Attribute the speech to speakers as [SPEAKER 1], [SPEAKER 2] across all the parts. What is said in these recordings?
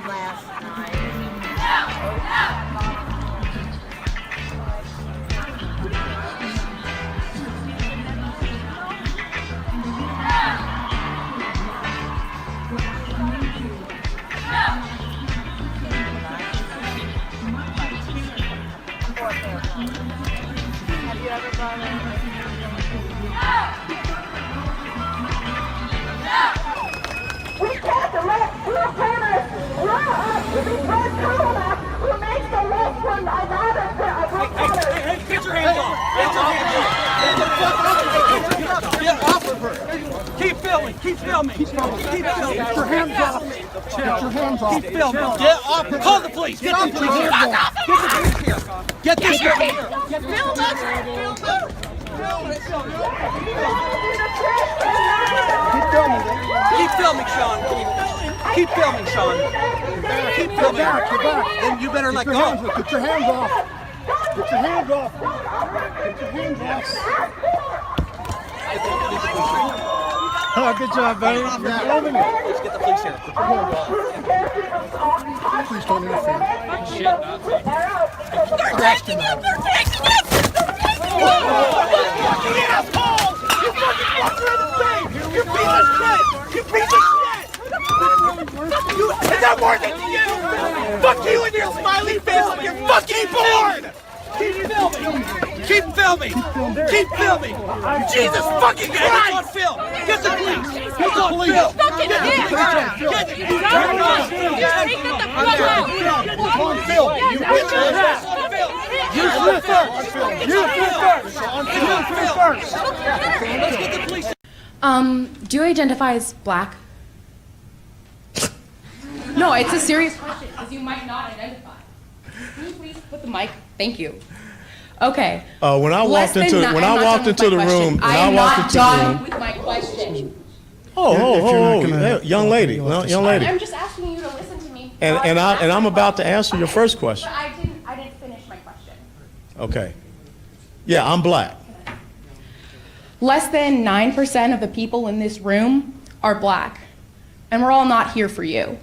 [SPEAKER 1] Last Have you ever brought
[SPEAKER 2] We can't let poor parents grow up to be good corona who makes the list from another color.
[SPEAKER 3] Hey, get your hands off! Get your hands off! Get off of her! Keep filming! Keep filming! Keep filming! Get your hands off! Get your hands off! Keep filming! Get off! Call the police! Get the police here! Get the police here! Get this guy here! Film us! Keep filming, Sean. Keep filming, Sean. Keep filming. Then you better let go.
[SPEAKER 4] Get your hands off. Get your hands off. Get your hands off. Oh, good job, buddy.
[SPEAKER 3] Let's get the police here.
[SPEAKER 4] Please don't interfere.
[SPEAKER 3] Arrest him. You asshole! You fucking fucker in the face! You piece of shit! You piece of shit! Is that more than you? Fuck you and your smiley face like you're fucking born! Keep filming! Keep filming! Keep filming! Jesus fucking Christ! It's on film! Get the police! It's on film!
[SPEAKER 2] Fucking
[SPEAKER 3] Get it! Turn around! It's on film! You get your ass on film! You shoot first! You shoot first! You shoot first! Let's get the police!
[SPEAKER 5] Do you identify as black? No, it's a serious question, because you might not identify. Can you please put the mic? Thank you. Okay.
[SPEAKER 4] When I walked into the room,
[SPEAKER 5] I'm not done with my question.
[SPEAKER 4] Oh, young lady.
[SPEAKER 5] I'm just asking you to listen to me.
[SPEAKER 4] And I'm about to answer your first question.
[SPEAKER 5] But I didn't finish my question.
[SPEAKER 4] Okay. Yeah, I'm black.
[SPEAKER 5] Less than 9% of the people in this room are black, and we're all not here for you.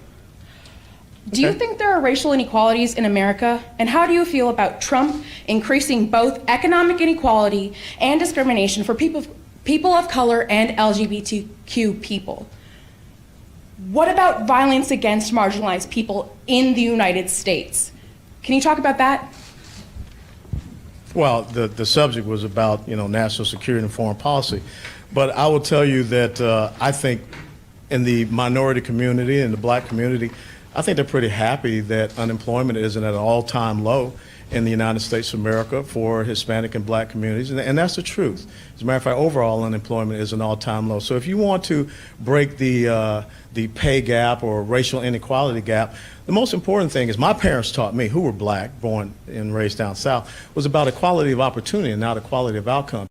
[SPEAKER 5] Do you think there are racial inequalities in America? And how do you feel about Trump increasing both economic inequality and discrimination for people of color and LGBTQ people? What about violence against marginalized people in the United States? Can you talk about that?
[SPEAKER 4] Well, the subject was about, national security and foreign policy. But I will tell you that I think in the minority community and the black community, I think they're pretty happy that unemployment isn't at an all-time low in the United States of America for Hispanic and black communities, and that's the truth. As a matter of fact, overall unemployment is an all-time low. So if you want to break the pay gap or racial inequality gap, the most important thing is my parents taught me, who were black, born and raised down south, was about equality of opportunity and not equality of outcome.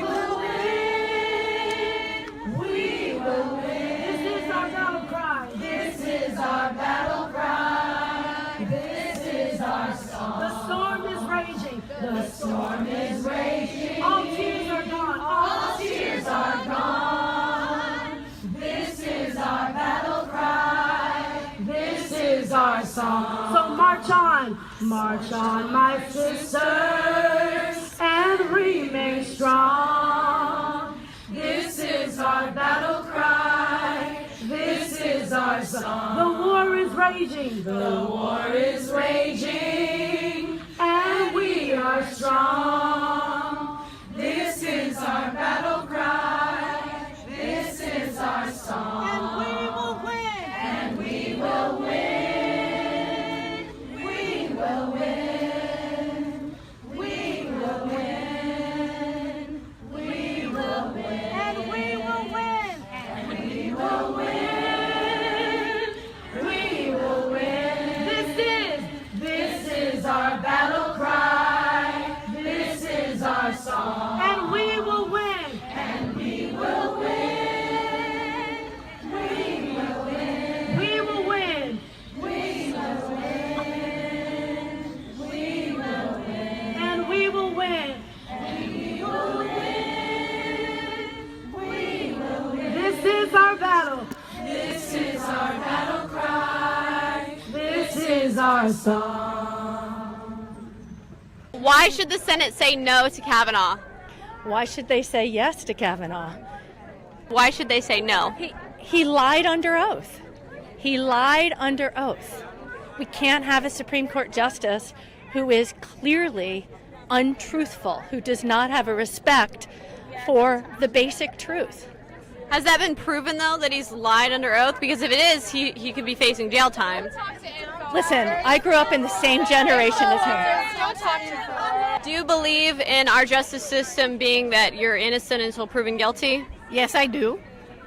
[SPEAKER 2] The storm is raging. All tears are gone. All tears are gone. This is our battle cry. This is our song. So march on, my sisters, and remain strong. This is our battle cry. This is our song. The war is raging. The war is raging. And we are strong. This is our battle cry. This is our song. And we will win. And we will win. We will win. We will win. We will win. And we will win. And we will win. We will win. This our song.
[SPEAKER 1] Why should the Senate say no to Kavanaugh?
[SPEAKER 6] Why should they say yes to Kavanaugh?
[SPEAKER 1] Why should they say no?
[SPEAKER 6] He lied under oath. He lied under oath. We can't have a Supreme Court justice who is clearly untruthful, who does not have a respect for the basic truth.
[SPEAKER 1] Has that been proven, though, that he's lied under oath? Because if it is, he could be facing jail time.
[SPEAKER 6] Listen, I grew up in the same generation as him.
[SPEAKER 1] Do you believe in our justice system being that you're innocent until proven guilty?
[SPEAKER 7] Yes, I do.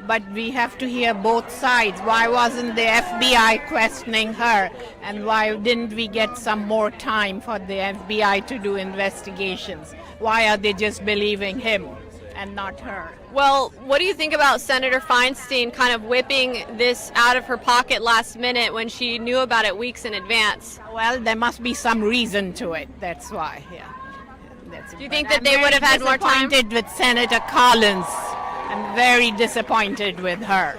[SPEAKER 7] But we have to hear both sides. Why wasn't the FBI questioning her? And why didn't we get some more time for the FBI to do investigations? Why are they just believing him and not her?
[SPEAKER 1] Well, what do you think about Senator Feinstein kind of whipping this out of her pocket last minute when she knew about it weeks in advance?
[SPEAKER 7] Well, there must be some reason to it. That's why, yeah.
[SPEAKER 1] Do you think that they would have had more time?
[SPEAKER 7] I'm disappointed with Senator Collins. I'm very disappointed with her.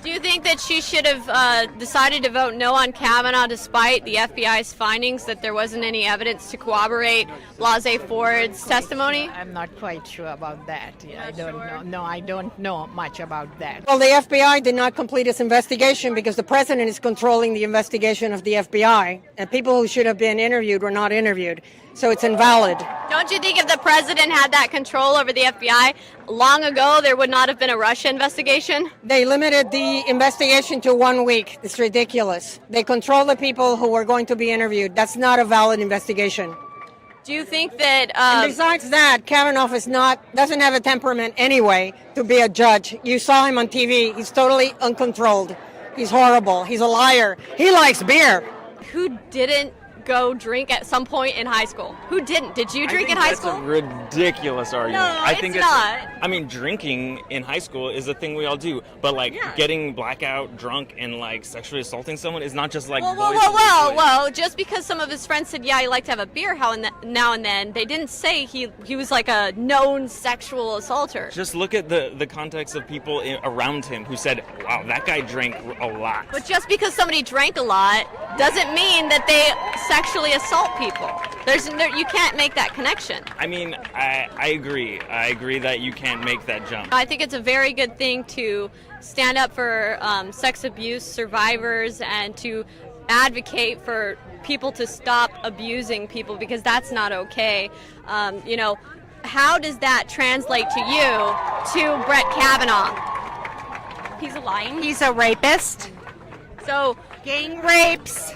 [SPEAKER 1] Do you think that she should have decided to vote no on Kavanaugh despite the FBI's findings that there wasn't any evidence to corroborate Blasey Ford's testimony?
[SPEAKER 7] I'm not quite sure about that. Yeah, I don't know. No, I don't know much about that.
[SPEAKER 8] Well, the FBI did not complete its investigation because the president is controlling the investigation of the FBI, and people who should have been interviewed were not interviewed. So it's invalid.
[SPEAKER 1] Don't you think if the president had that control over the FBI long ago, there would not have been a Russia investigation?
[SPEAKER 8] They limited the investigation to 1 week. It's ridiculous. They control the people who were going to be interviewed. That's not a valid investigation.
[SPEAKER 1] Do you think that...
[SPEAKER 8] And besides that, Kavanaugh doesn't have a temperament anyway to be a judge. You saw him on TV. He's totally uncontrolled. He's horrible. He's a liar. He likes beer.
[SPEAKER 1] Who didn't go drink at some point in high school? Who didn't? Did you drink in high school?
[SPEAKER 9] That's a ridiculous argument.
[SPEAKER 1] No,
[SPEAKER 9] I think
[SPEAKER 1] it's not.
[SPEAKER 9] I mean, drinking in high school is a thing we all do, but getting blackout drunk and sexually assaulting someone is not just boys.
[SPEAKER 1] Whoa! Just because some of his friends said, yeah, he liked to have a beer now and then, they didn't say he was like a known sexual assaulter.
[SPEAKER 9] Just look at the context of people around him who said, wow, that guy drank a lot.
[SPEAKER 1] But just because somebody drank a lot doesn't mean that they sexually assault people. You can't make that connection.
[SPEAKER 9] I mean, I agree. I agree that you can't make that jump.
[SPEAKER 1] I think it's a very good thing to stand up for sex abuse survivors and to advocate for people to stop abusing people, because that's not okay. How does that translate to you, to Brett Kavanaugh? He's lying.
[SPEAKER 7] He's a rapist.
[SPEAKER 1] So
[SPEAKER 7] Gang rapes.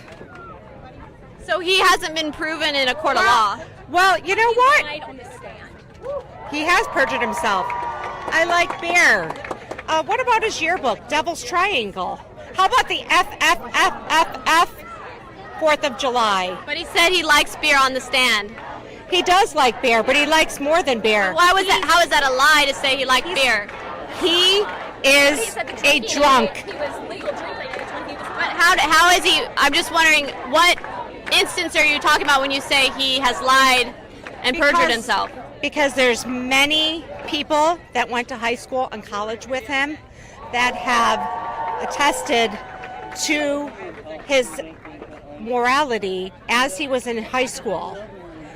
[SPEAKER 1] So he hasn't been proven in a court of law.
[SPEAKER 6] Well, you know what? He has perjured himself. I like beer. What about his yearbook, Devil's Triangle? How about the FFFFF, 4th of July?
[SPEAKER 1] But he said he likes beer on the stand.
[SPEAKER 6] He does like beer, but he likes more than beer.
[SPEAKER 1] How is that a lie to say he liked beer?
[SPEAKER 6] He is a drunk.
[SPEAKER 1] He was legal drinking when he was. But how is he? I'm just wondering, what instance are you talking about when you say he has lied and perjured himself?
[SPEAKER 6] Because there's many people that went to high school and college with him that have attested to his morality as he was in high school.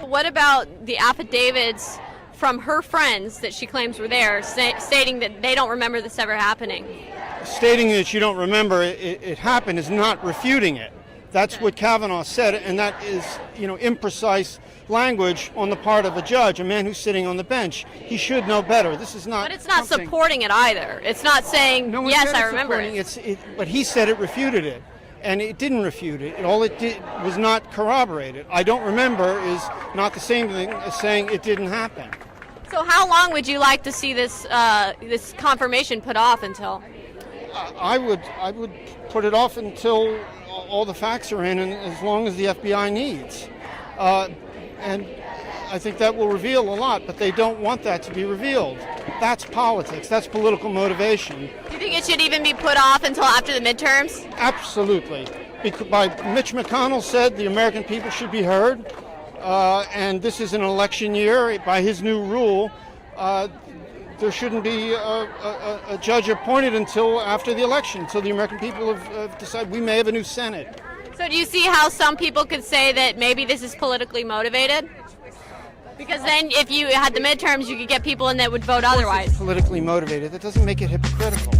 [SPEAKER 1] What about the affidavits from her friends that she claims were there, stating that they don't remember this ever happening?
[SPEAKER 10] Stating that you don't remember it happened is not refuting it. That's what Kavanaugh said, and that is, imprecise language on the part of a judge, a man who's sitting on the bench. He should know better. This is not.
[SPEAKER 1] But it's not supporting it either. It's not saying,
[SPEAKER 10] no
[SPEAKER 1] yes, I remember it.
[SPEAKER 10] But he said it refuted it, and it didn't refute it. All it did was not corroborate it. I don't remember is not the same thing as saying it didn't happen.
[SPEAKER 1] So how long would you like to see this this confirmation put off until?
[SPEAKER 10] I would put it off until all the facts are in, and as long as the FBI needs. And I think that will reveal a lot, but they don't want that to be revealed. That's politics. That's political motivation.
[SPEAKER 1] Do you think it should even be put off until after the midterms?
[SPEAKER 10] Absolutely. Mitch McConnell said the American people should be heard, and this is an election year. By his new rule, there shouldn't be a judge appointed until after the election, until the American people have decided we may have a new Senate.
[SPEAKER 1] So do you see how some people could say that maybe this is politically motivated? Because then if you had the midterms, you could get people in that would vote otherwise.
[SPEAKER 10] Politically motivated. That doesn't make it hypocritical.